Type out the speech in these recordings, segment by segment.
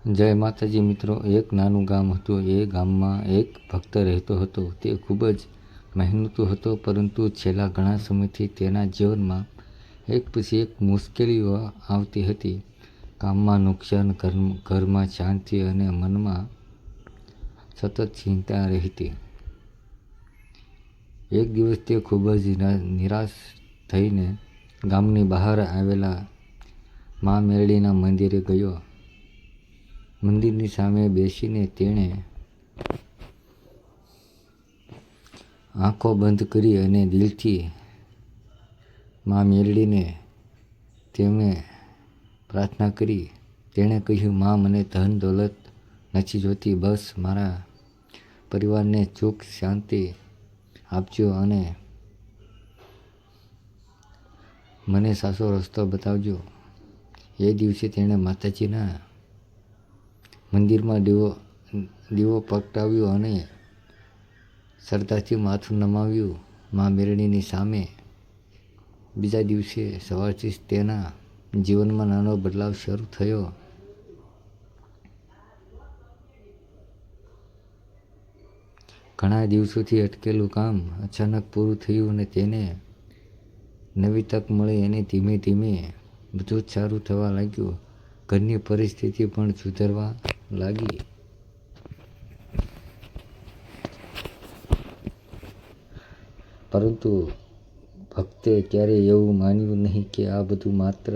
જય માતાજી મિત્રો, એક નાનું ગામ હતું. એ ગામમાં એક ભક્ત રહેતો હતો. તે ખૂબ જ મહેનતુ હતો, પરંતુ છેલ્લા ઘણા સમયથી તેના જીવનમાં એક પછી એક મુશ્કેલીઓ આવતી હતી. કામમાં નુકસાન, ઘરમાં શાંતિ અને મનમાં સતત ચિંતા રહેતી. એક દિવસ તે ખૂબ જ નિરાશ થઈને ગામની બહાર આવેલા મા મેરડીના મંદિરે ગયો. મંદિરની સામે બેસીને તેણે આંખો બંધ કરી અને દિલથી મા મેરડીને તેમણે પ્રાર્થના કરી. તેણે કહ્યું, મા, મને ધન દોલત નથી જોતી, બસ મારા પરિવારને સુખ શાંતિ આપજો અને મને સાચો રસ્તો બતાવજો. એ દિવસે તેણે માતાજીના મંદિરમાં દીવો પ્રગટાવ્યો અને શ્રદ્ધાથી માથું નમાવ્યું મા મેરડીની સામે. બીજા દિવસે સવારથી જ તેના જીવનમાં નાનો બદલાવ શરૂ થયો. ઘણા દિવસોથી અટકેલું કામ અચાનક પૂરું થયું અને તેને નવી તક મળી અને ધીમે ધીમે બધું જ સારું થવા લાગ્યું. ઘરની પરિસ્થિતિ પણ સુધરવા લાગી. પરંતુ ભક્તે ક્યારેય એવું માન્યું નહીં કે આ બધું માત્ર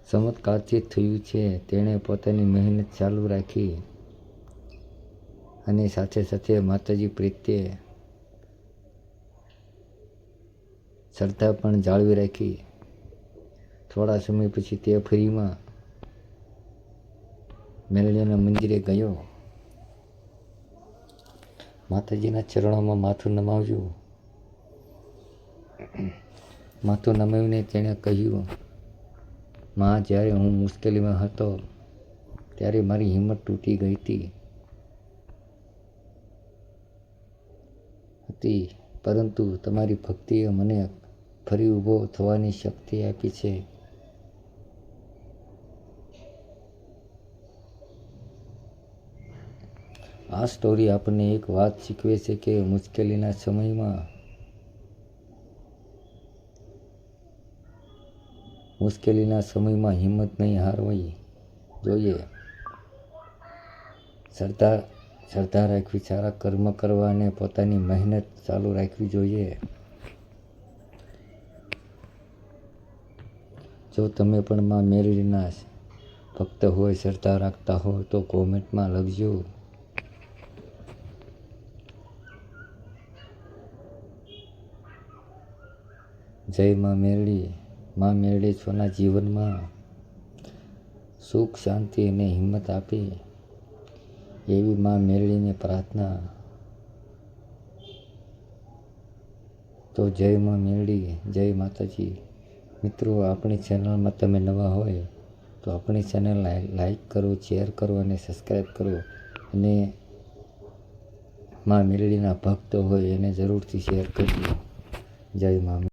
ચમત્કારથી જ થયું છે. તેણે પોતાની મહેનત ચાલુ રાખી અને સાથે સાથે માતાજી પ્રત્યે શ્રદ્ધા પણ જાળવી રાખી. થોડા સમય પછી તે ફરીમાં મેરડીના મંદિરે ગયો. માતાજીના ચરણોમાં માથું નમાવ્યું. માથું નમાવીને તેણે કહ્યું, મા, જ્યારે હું મુશ્કેલીમાં હતો ત્યારે મારી હિંમત તૂટી ગઈ હતી, પરંતુ તમારી ભક્તિએ મને ફરી ઊભો થવાની શક્તિ આપી છે. આ સ્ટોરી આપણને એક વાત શીખવે છે કે મુશ્કેલીના સમયમાં હિંમત નહીં હારવી જોઈએ. શ્રદ્ધા રાખવી, સારા કર્મ કરવા અને પોતાની મહેનત ચાલુ રાખવી જોઈએ. જો તમે પણ મા મેરડીના ભક્ત હોય, શ્રદ્ધા રાખતા હો તો કોમેન્ટમાં લખજો. જય મા મેરડી. મા મેરડી સૌના જીવનમાં સુખ, શાંતિ અને હિંમત આપે એવી મા મેરડીને પ્રાર્થના. તો જય મા મેરડી, જય માતાજી. મિત્રો, આપણી ચેનલમાં તમે નવા હોય તો આપણી ચેનલ લાઈક કરો, શેર કરો અને સબસ્ક્રાઈબ કરો. અને મા મેરડીના ભક્ત હોય એને જરૂરથી શેર કરજો. જય મા.